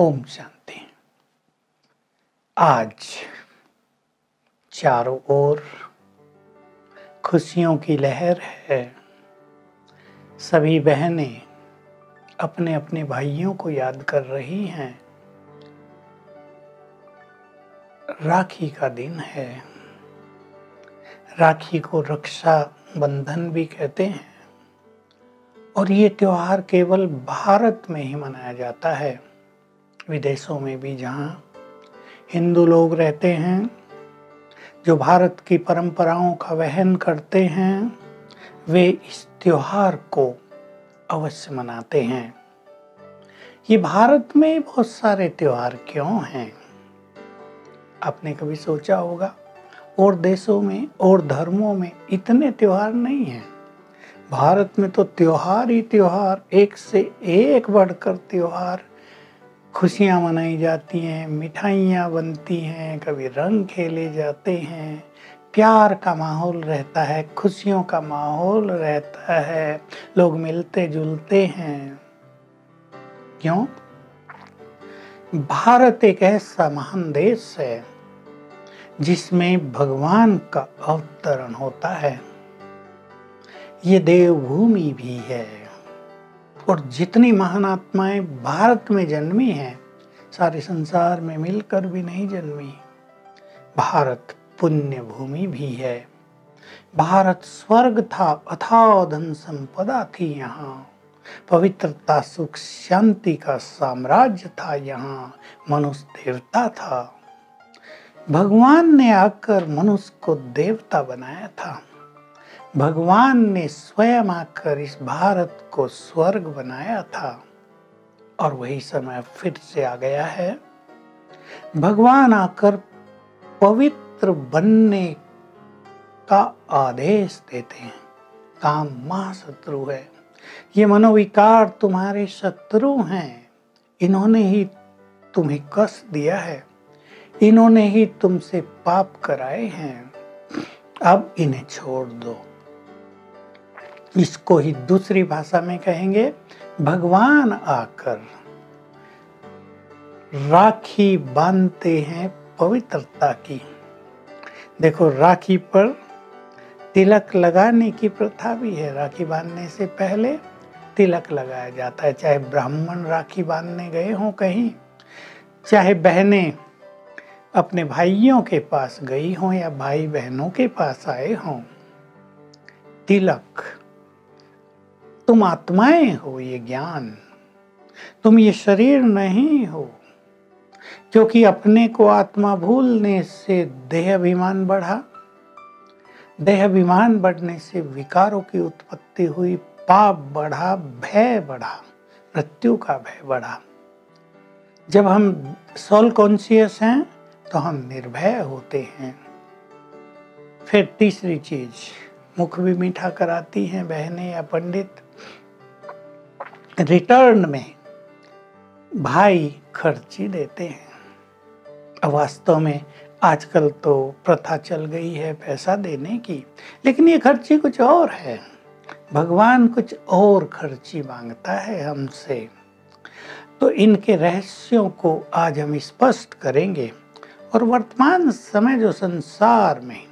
ओम शांति। आज चारों ओर खुशियों की लहर है। सभी बहनें अपने अपने भाइयों को याद कर रही हैं। राखी का दिन है। राखी को रक्षा बंधन भी कहते हैं और ये त्योहार केवल भारत में ही मनाया जाता है। विदेशों में भी जहाँ हिंदू लोग रहते हैं, जो भारत की परंपराओं का वहन करते हैं, वे इस त्योहार को अवश्य मनाते हैं। ये भारत में बहुत सारे त्योहार क्यों हैं? आपने कभी सोचा होगा? और देशों में और धर्मों में इतने त्योहार नहीं हैं। भारत में तो त्योहार ही त्योहार, एक से एक बढ़कर त्योहार, खुशियाँ मनाई जाती हैं, मिठाइयाँ बनती हैं, कभी रंग खेले जाते हैं, प्यार का माहौल रहता है, खुशियों का माहौल रहता है, लोग मिलते जुलते हैं। क्यों? भारत एक ऐसा महान देश है जिसमें भगवान का अवतरण होता है। ये देवभूमि भी है और जितनी महान आत्माएं भारत में जन्मी हैं, सारे संसार में मिलकर भी नहीं जन्मी। भारत पुण्य भूमि भी है। भारत स्वर्ग था, अथाह धन संपदा थी यहाँ। पवित्रता, सुख, शांति का साम्राज्य था यहाँ। मनुष्य देवता था। भगवान ने आकर मनुष्य को देवता बनाया था। भगवान ने स्वयं आकर इस भारत को स्वर्ग बनाया था और वही समय फिर से आ गया है। भगवान आकर पवित्र बनने का आदेश देते हैं। काम महाशत्रु है। ये मनोविकार तुम्हारे शत्रु हैं। इन्होंने ही तुम्हें कष्ट दिया है। इन्होंने ही तुमसे पाप कराए हैं। अब इन्हें छोड़ दो। इसको ही दूसरी भाषा में कहेंगे, भगवान आकर राखी बांधते हैं पवित्रता की। देखो, राखी पर तिलक लगाने की प्रथा भी है। राखी बांधने से पहले तिलक लगाया जाता है। चाहे ब्राह्मण राखी बांधने गए हों कहीं, चाहे बहनें अपने भाइयों के पास गई हों या भाई बहनों के पास आए हों, तिलक, तुम आत्माएं हो, ये ज्ञान, तुम ये शरीर नहीं हो। क्योंकि अपने को आत्मा भूलने से देह अभिमान बढ़ा। देह अभिमान बढ़ने से विकारों की उत्पत्ति हुई, पाप बढ़ा, भय बढ़ा, मृत्यु का भय बढ़ा। जब हम सोल कॉन्शियस हैं तो हम निर्भय होते हैं। फिर तीसरी चीज, मुख भी मीठा कराती हैं बहनें या पंडित। रिटर्न में भाई खर्ची देते हैं। वास्तव में आजकल तो प्रथा चल गई है पैसा देने की, लेकिन ये खर्ची कुछ और है। भगवान कुछ और खर्ची मांगता है हमसे। तो इनके रहस्यों को आज हम स्पष्ट करेंगे। और वर्तमान समय जो संसार में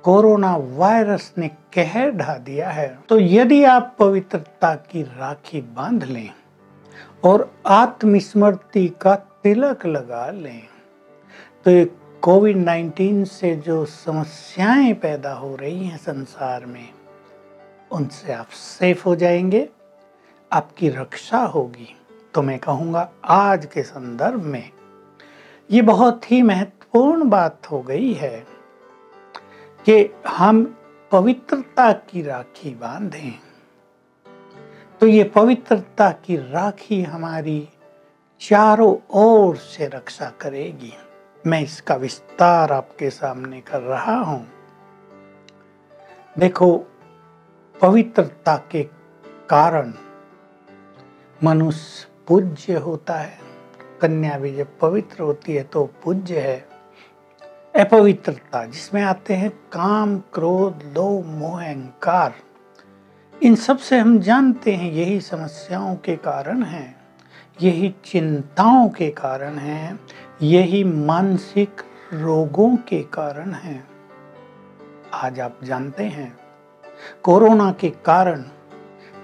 कोरोना वायरस ने कहर ढा दिया है, तो यदि आप पवित्रता की राखी बांध लें और आत्मस्मृति का तिलक लगा लें, तो ये कोविड-19 से जो समस्याएं पैदा हो रही हैं संसार में, उनसे आप सेफ हो जाएंगे, आपकी रक्षा होगी। तो मैं कहूँगा आज के संदर्भ में ये बहुत ही महत्वपूर्ण बात हो गई है कि हम पवित्रता की राखी बांधें। तो ये पवित्रता की राखी हमारी चारों ओर से रक्षा करेगी। मैं इसका विस्तार आपके सामने कर रहा हूं। देखो, पवित्रता के कारण मनुष्य पूज्य होता है। कन्या भी जब पवित्र होती है तो पूज्य है। अपवित्रता, जिसमें आते हैं काम, क्रोध, लोभ, मोह, अहंकार, इन सब से हम जानते हैं यही समस्याओं के कारण हैं। यही चिंताओं के कारण है, यही मानसिक रोगों के कारण है। आज आप जानते हैं कोरोना के कारण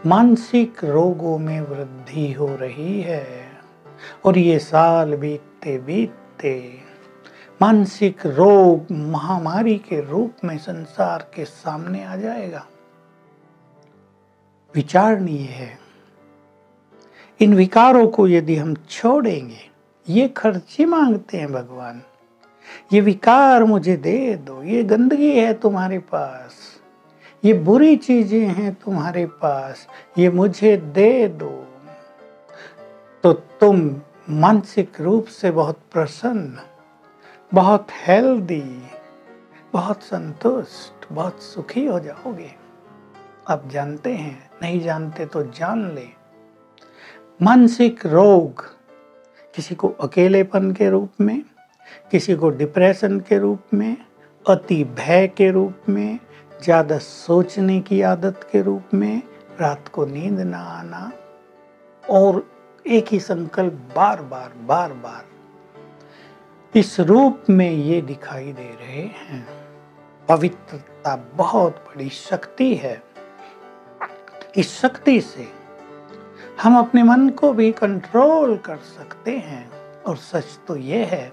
मानसिक रोगों में वृद्धि हो रही है और ये साल बीतते बीतते मानसिक रोग महामारी के रूप में संसार के सामने आ जाएगा। विचारणीय है, इन विकारों को यदि हम छोड़ेंगे, ये खर्ची मांगते हैं भगवान, ये विकार मुझे दे दो, ये गंदगी है तुम्हारे पास, ये बुरी चीजें हैं तुम्हारे पास, ये मुझे दे दो, तो तुम मानसिक रूप से बहुत प्रसन्न, बहुत हेल्दी, बहुत संतुष्ट, बहुत सुखी हो जाओगे। आप जानते हैं, नहीं जानते तो जान ले, मानसिक रोग किसी को अकेलेपन के रूप में, किसी को डिप्रेशन के रूप में, अति भय के रूप में, ज्यादा सोचने की आदत के रूप में, रात को नींद ना आना और एक ही संकल्प बार बार इस रूप में ये दिखाई दे रहे हैं। पवित्रता बहुत बड़ी शक्ति है। इस शक्ति से हम अपने मन को भी कंट्रोल कर सकते हैं और सच तो ये है,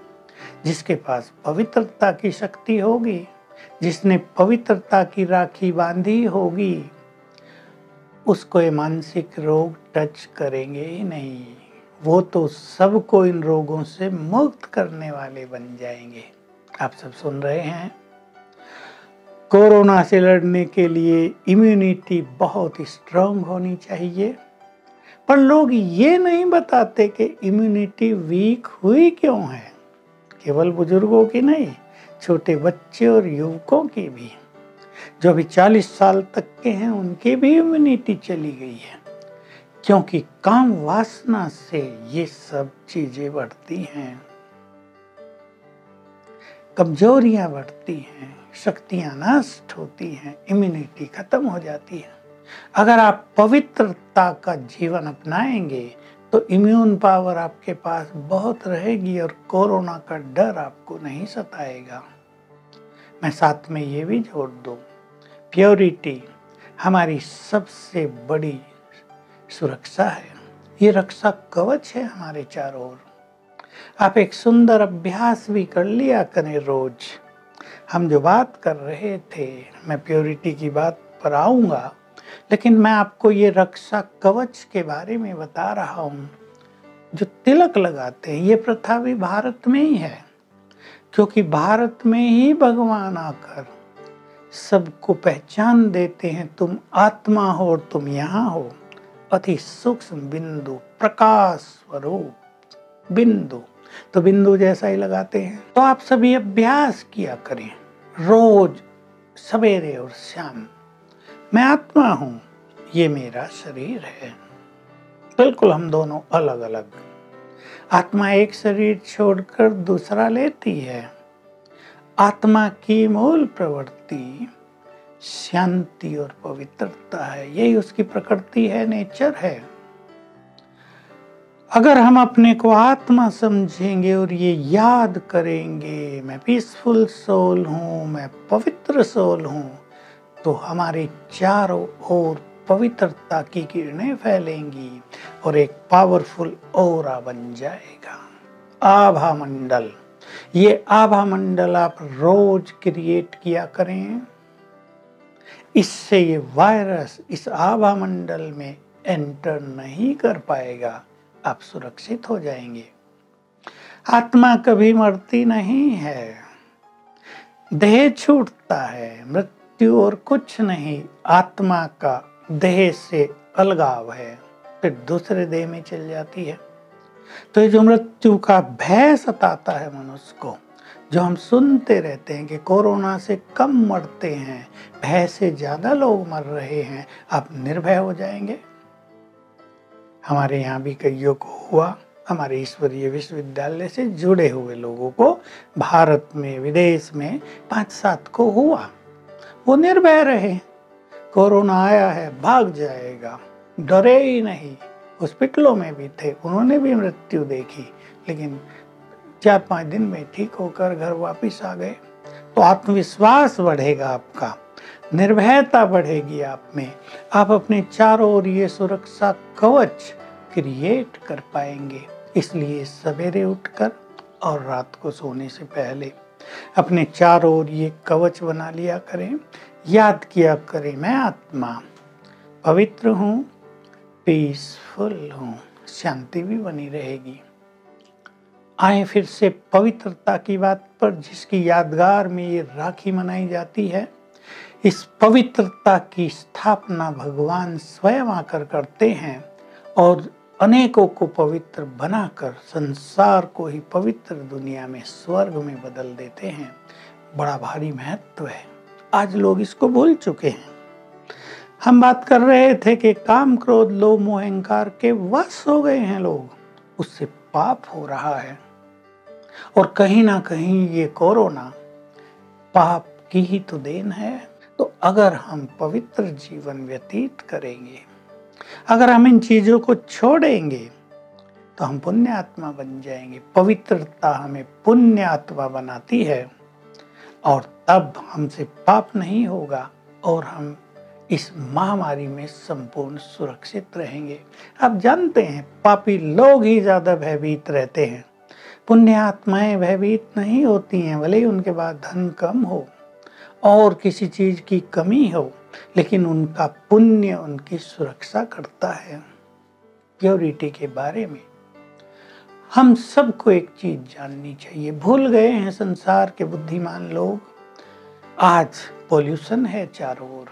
जिसके पास पवित्रता की शक्ति होगी, जिसने पवित्रता की राखी बांधी होगी, उसको ये मानसिक रोग टच करेंगे ही नहीं। वो तो सबको इन रोगों से मुक्त करने वाले बन जाएंगे। आप सब सुन रहे हैं, कोरोना से लड़ने के लिए इम्यूनिटी बहुत स्ट्रांग होनी चाहिए, पर लोग ये नहीं बताते कि इम्यूनिटी वीक हुई क्यों है। केवल बुजुर्गों की नहीं, छोटे बच्चे और युवकों की भी, जो अभी 40 साल तक के हैं, उनकी भी इम्यूनिटी चली गई है, क्योंकि काम वासना से ये सब चीजें बढ़ती हैं, कमजोरियां बढ़ती हैं, शक्तियां नष्ट होती हैं, इम्यूनिटी खत्म हो जाती है। अगर आप पवित्रता का जीवन अपनाएंगे तो इम्यून पावर आपके पास बहुत रहेगी और कोरोना का डर आपको नहीं सताएगा। मैं साथ में ये भी जोड़ दूं, प्योरिटी हमारी सबसे बड़ी सुरक्षा है। ये रक्षा कवच है हमारे चारों ओर। आप एक सुंदर अभ्यास भी कर लिया करें रोज। हम जो बात कर रहे थे, मैं प्योरिटी की बात पर आऊंगा, लेकिन मैं आपको ये रक्षा कवच के बारे में बता रहा हूँ। जो तिलक लगाते हैं, ये प्रथा भी भारत में ही है, क्योंकि भारत में ही भगवान आकर सबको पहचान देते हैं, तुम आत्मा हो और तुम यहाँ हो। अति सूक्ष्म बिंदु, प्रकाश स्वरूप बिंदु, तो बिंदु जैसा ही लगाते हैं। तो आप सभी अभ्यास किया करें रोज सवेरे और शाम। मैं आत्मा हूं, ये मेरा शरीर है। बिल्कुल हम दोनों अलग अलग। आत्मा एक शरीर छोड़कर दूसरा लेती है। आत्मा की मूल प्रवृत्ति शांति और पवित्रता है, यही उसकी प्रकृति है, नेचर है। अगर हम अपने को आत्मा समझेंगे और ये याद करेंगे, मैं पीसफुल सोल हूँ, मैं पवित्र सोल हूँ, तो हमारे चारों ओर पवित्रता की किरणें फैलेंगी और एक पावरफुल ऑरा बन जाएगा। आभा मंडल, ये आभा मंडल आप रोज क्रिएट किया करें। इससे ये वायरस इस आभा मंडल में एंटर नहीं कर पाएगा, आप सुरक्षित हो जाएंगे। आत्मा कभी मरती नहीं है, देह छूटता है, मृत्यु और कुछ नहीं। आत्मा का देह से अलगाव है, फिर दूसरे देह में चल जाती है। तो ये जो मृत्यु का भय सताता है मनुष्य को, जो हम सुनते रहते हैं कि कोरोना से कम मरते हैं, भय से ज्यादा लोग मर रहे हैं, आप निर्भय हो जाएंगे। हमारे यहाँ भी कईयों को हुआ, हमारे ईश्वरीय विश्वविद्यालय से जुड़े हुए लोगों को भारत में विदेश में 5-7 को हुआ। वो निर्भय रहे, कोरोना आया है भाग जाएगा, डरे ही नहीं, हॉस्पिटलों में भी थे, उन्होंने भी मृत्यु देखी, लेकिन 4-5 दिन में ठीक होकर घर वापस आ गए। तो आत्मविश्वास बढ़ेगा आपका, निर्भयता बढ़ेगी आप में, आप अपने चारों ओर ये सुरक्षा कवच क्रिएट कर पाएंगे। इसलिए सवेरे उठकर और रात को सोने से पहले अपने चारों ओर ये कवच बना लिया करें, याद किया करें, मैं आत्मा पवित्र हूँ, पीसफुल हूँ, शांति भी बनी रहेगी। आए फिर से पवित्रता की बात पर, जिसकी यादगार में ये राखी मनाई जाती है। इस पवित्रता की स्थापना भगवान स्वयं आकर करते हैं और अनेकों को पवित्र बनाकर संसार को ही पवित्र दुनिया में, स्वर्ग में बदल देते हैं। बड़ा भारी महत्व है, आज लोग इसको भूल चुके हैं। हम बात कर रहे थे कि काम, क्रोध, लोभ, मोह, अहंकार के वश हो गए हैं लोग, उससे पाप हो रहा है। और कहीं ना कहीं ये कोरोना पाप की ही तो देन है। तो अगर हम पवित्र जीवन व्यतीत करेंगे, अगर हम इन चीजों को छोड़ेंगे, तो हम पुण्य आत्मा बन जाएंगे। पवित्रता हमें पुण्य आत्मा बनाती है और तब हमसे पाप नहीं होगा और हम इस महामारी में संपूर्ण सुरक्षित रहेंगे। आप जानते हैं पापी लोग ही ज्यादा भयभीत रहते हैं, पुण्य आत्माएं भयभीत नहीं होती हैं। भले ही उनके पास धन कम हो और किसी चीज की कमी हो, लेकिन उनका पुण्य उनकी सुरक्षा करता है। प्योरिटी के बारे में हम सबको एक चीज जाननी चाहिए, भूल गए हैं संसार के बुद्धिमान लोग। आज पोल्यूशन है चारों ओर,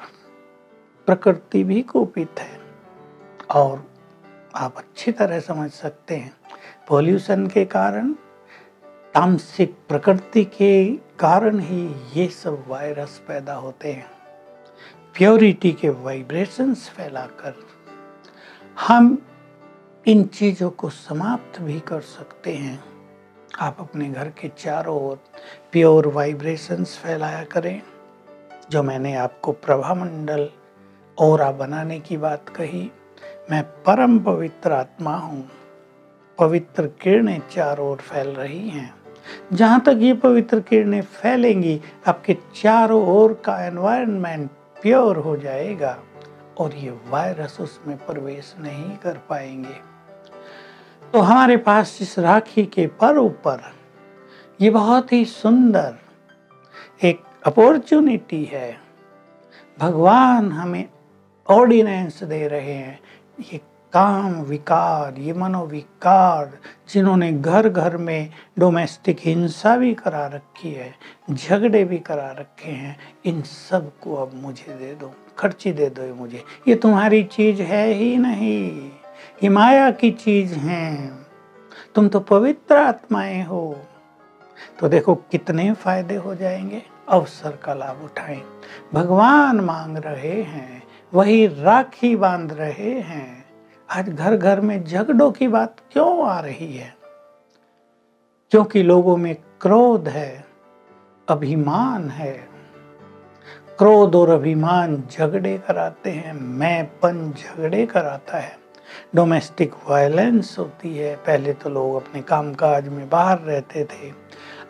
प्रकृति भी कुपित है और आप अच्छी तरह समझ सकते हैं पोल्यूशन के कारण, तामसिक प्रकृति के कारण ही ये सब वायरस पैदा होते हैं। प्योरिटी के वाइब्रेशंस फैलाकर हम इन चीजों को समाप्त भी कर सकते हैं। आप अपने घर के चारों ओर प्योर वाइब्रेशंस फैलाया करें। जो मैंने आपको प्रभामंडल ऑरा बनाने की बात कही, मैं परम पवित्र आत्मा हूँ, पवित्र किरणें चारों ओर फैल रही हैं। जहाँ तक ये पवित्र किरणें फैलेंगी, आपके चारों ओर का एनवायरनमेंट प्योर हो जाएगा और ये वायरस उसमें प्रवेश नहीं कर पाएंगे। तो हमारे पास इस राखी के पर्व पर ये बहुत ही सुंदर एक अपॉर्चुनिटी है। भगवान हमें ऑर्डिनेंस दे रहे हैं। ये काम विकार, ये मनोविकार, जिन्होंने घर घर में डोमेस्टिक हिंसा भी करा रखी है, झगड़े भी करा रखे हैं, इन सब को अब मुझे दे दो, खर्ची दे दो मुझे। ये तुम्हारी चीज है ही नहीं, ये माया की चीज है। तुम तो पवित्र आत्माएं हो। तो देखो कितने फायदे हो जाएंगे। अवसर का लाभ उठाएं। भगवान मांग रहे हैं, वही राखी बांध रहे हैं। आज घर घर में झगड़ों की बात क्यों आ रही है? क्योंकि लोगों में क्रोध है, अभिमान है। क्रोध और अभिमान झगड़े कराते हैं, मैंपन झगड़े कराता है, डोमेस्टिक वायलेंस होती है। पहले तो लोग अपने कामकाज में बाहर रहते थे,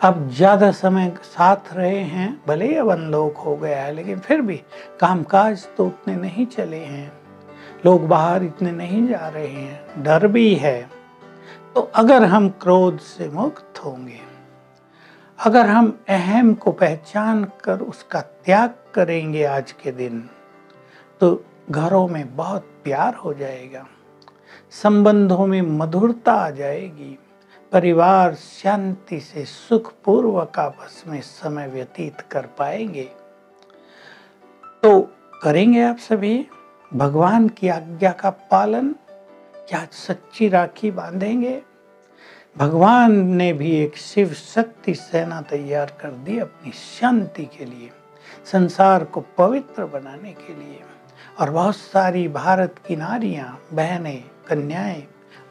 अब ज्यादा समय साथ रहे हैं, भले ही अब अनलोक हो गया है, लेकिन फिर भी कामकाज तो उतने नहीं चले हैं, लोग बाहर इतने नहीं जा रहे हैं, डर भी है। तो अगर हम क्रोध से मुक्त होंगे, अगर हम अहम को पहचान कर उसका त्याग करेंगे आज के दिन, तो घरों में बहुत प्यार हो जाएगा, संबंधों में मधुरता आ जाएगी, परिवार शांति से सुखपूर्वक आपस में समय व्यतीत कर पाएंगे। तो करेंगे आप सभी भगवान की आज्ञा का पालन? क्या सच्ची राखी बांधेंगे? भगवान ने भी एक शिव शक्ति सेना तैयार कर दी अपनी शांति के लिए, संसार को पवित्र बनाने के लिए। और बहुत सारी भारत की नारियां, बहनें, कन्याएं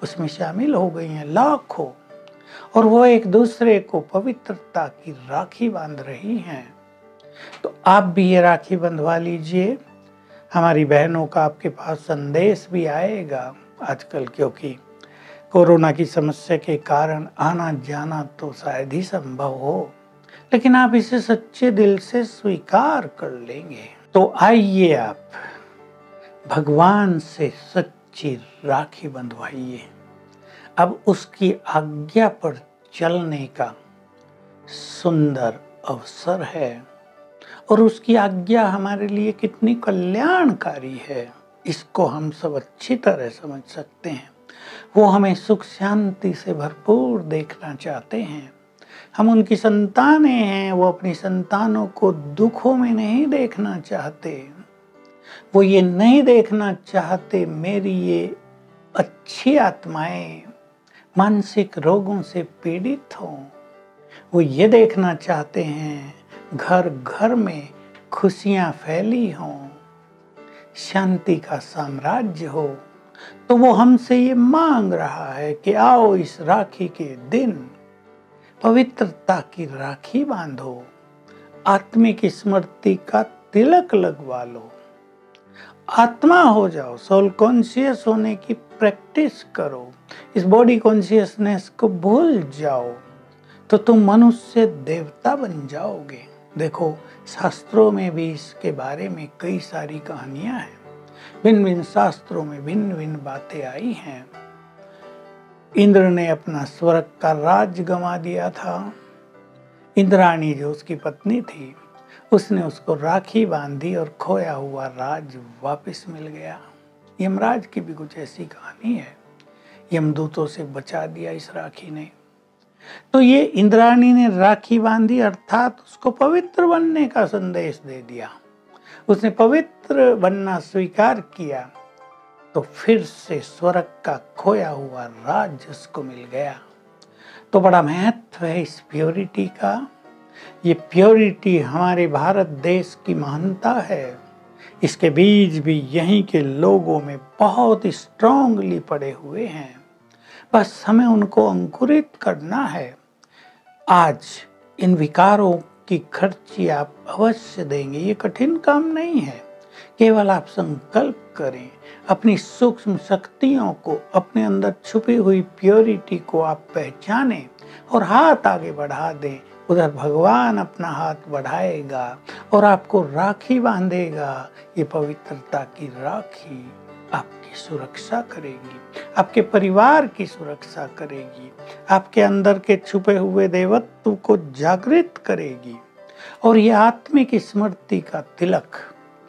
उसमें शामिल हो गई हैं, लाखों। और वो एक दूसरे को पवित्रता की राखी बांध रही हैं। तो आप भी ये राखी बंधवा लीजिए। हमारी बहनों का आपके पास संदेश भी आएगा, आजकल, क्योंकि कोरोना की समस्या के कारण आना जाना तो शायद ही संभव हो, लेकिन आप इसे सच्चे दिल से स्वीकार कर लेंगे। तो आइए आप भगवान से सच्ची राखी बंधवाइए। अब उसकी आज्ञा पर चलने का सुंदर अवसर है और उसकी आज्ञा हमारे लिए कितनी कल्याणकारी है, इसको हम सब अच्छी तरह समझ सकते हैं। वो हमें सुख शांति से भरपूर देखना चाहते हैं। हम उनकी संतानें हैं, वो अपनी संतानों को दुखों में नहीं देखना चाहते। वो ये नहीं देखना चाहते मेरी ये अच्छी आत्माएं मानसिक रोगों से पीड़ित हों। वो ये देखना चाहते हैं घर घर में खुशियां फैली हों, शांति का साम्राज्य हो। तो वो हमसे ये मांग रहा है कि आओ इस राखी के दिन पवित्रता की राखी बांधो, आत्मिक स्मृति का तिलक लगवा लो, आत्मा हो जाओ, सोल कॉन्शियस होने की प्रैक्टिस करो, इस बॉडी कॉन्शियसनेस को भूल जाओ, तो तुम मनुष्य देवता बन जाओगे। देखो, शास्त्रों में भी इसके बारे में कई सारी कहानियां हैं। भिन्न भिन्न शास्त्रों में भिन्न भिन्न बातें आई हैं। इंद्र ने अपना स्वर्ग का राज गंवा दिया था। इंद्राणी जो उसकी पत्नी थी, उसने उसको राखी बांधी और खोया हुआ राज वापस मिल गया। यमराज की भी कुछ ऐसी कहानी है। यमदूतों से बचा दिया इस राखी ने। तो ये इंद्राणी ने राखी बांधी, अर्थात उसको पवित्र बनने का संदेश दे दिया। उसने पवित्र बनना स्वीकार किया, तो फिर से स्वर्ग का खोया हुआ राज उसको मिल गया। तो बड़ा महत्व है इस प्योरिटी का। ये प्योरिटी हमारे भारत देश की महानता है। इसके बीज भी यहीं के लोगों में बहुत स्ट्रांगली पड़े हुए हैं। बस हमें उनको अंकुरित करना है। आज इन विकारों की खर्ची आप अवश्य देंगे। ये कठिन काम नहीं है। केवल आप संकल्प करें, अपनी सूक्ष्म शक्तियों को, अपने अंदर छुपी हुई प्योरिटी को आप पहचानें और हाथ आगे बढ़ा दें। उधर भगवान अपना हाथ बढ़ाएगा और आपको राखी बांधेगा। ये पवित्रता की राखी आपकी सुरक्षा करेगी, आपके परिवार की सुरक्षा करेगी, आपके अंदर के छुपे हुए देवत्व को जागृत करेगी। और ये आत्मिक स्मृति का तिलक,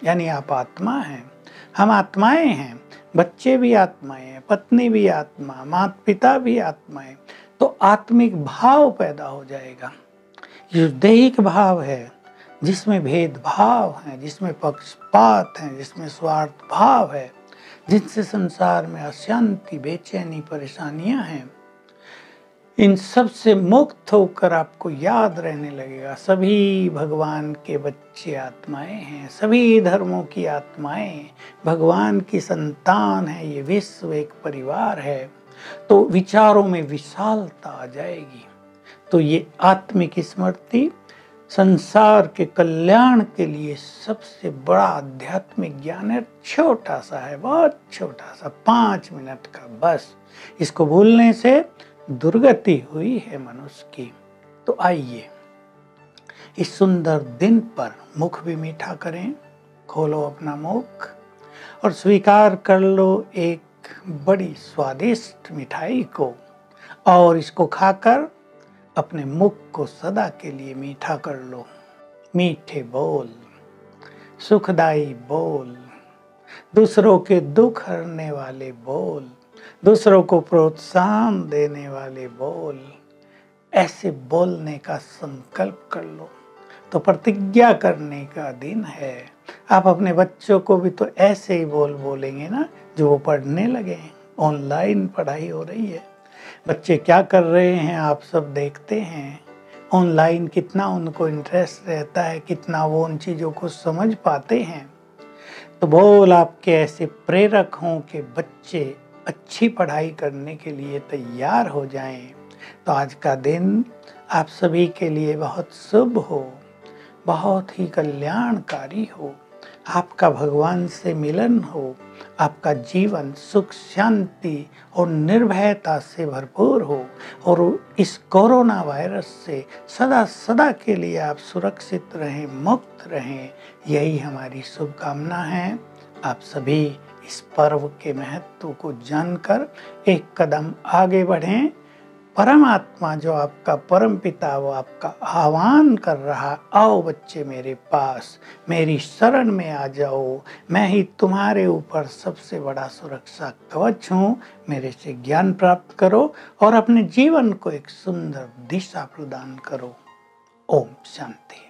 यानी आप आत्मा हैं, हम आत्माएं हैं, बच्चे भी आत्माएं हैं, पत्नी भी आत्मा, माता पिता भी आत्माएं। तो आत्मिक भाव पैदा हो जाएगा। ये दैहिक भाव है जिसमें भेदभाव है, जिसमें पक्षपात है, जिसमें स्वार्थ भाव है, जिनसे संसार में अशांति, बेचैनी, परेशानियां हैं। इन सब से मुक्त होकर आपको याद रहने लगेगा सभी भगवान के बच्चे आत्माएं हैं, सभी धर्मों की आत्माएं भगवान की संतान है। ये विश्व एक परिवार है। तो विचारों में विशालता आ जाएगी। तो ये आत्मिक स्मृति संसार के कल्याण के लिए सबसे बड़ा आध्यात्मिक ज्ञान है। छोटा सा है, बहुत छोटा सा, 5 मिनट का बस। इसको भूलने से दुर्गति हुई है मनुष्य की। तो आइए इस सुंदर दिन पर मुख भी मीठा करें। खोलो अपना मुख और स्वीकार कर लो एक बड़ी स्वादिष्ट मिठाई को, और इसको खाकर अपने मुख को सदा के लिए मीठा कर लो। मीठे बोल, सुखदाई बोल, दूसरों के दुख हरने वाले बोल, दूसरों को प्रोत्साहन देने वाले बोल, ऐसे बोलने का संकल्प कर लो। तो प्रतिज्ञा करने का दिन है। आप अपने बच्चों को भी तो ऐसे ही बोलेंगे ना, जो वो पढ़ने लगे। ऑनलाइन पढ़ाई हो रही है, बच्चे क्या कर रहे हैं आप सब देखते हैं। ऑनलाइन कितना उनको इंटरेस्ट रहता है, कितना वो उन चीज़ों को समझ पाते हैं। तो बोल आपके ऐसे प्रेरक हों कि बच्चे अच्छी पढ़ाई करने के लिए तैयार हो जाएं। तो आज का दिन आप सभी के लिए बहुत शुभ हो, बहुत ही कल्याणकारी हो। आपका भगवान से मिलन हो, आपका जीवन सुख शांति और निर्भयता से भरपूर हो और इस कोरोना वायरस से सदा सदा के लिए आप सुरक्षित रहें, मुक्त रहें, यही हमारी शुभकामना है। आप सभी इस पर्व के महत्व को जानकर एक कदम आगे बढ़ें। परमात्मा जो आपका परम पिता वो आपका आह्वान कर रहा, आओ बच्चे मेरे पास, मेरी शरण में आ जाओ, मैं ही तुम्हारे ऊपर सबसे बड़ा सुरक्षा कवच हूँ। मेरे से ज्ञान प्राप्त करो और अपने जीवन को एक सुंदर दिशा प्रदान करो। ओम शांति।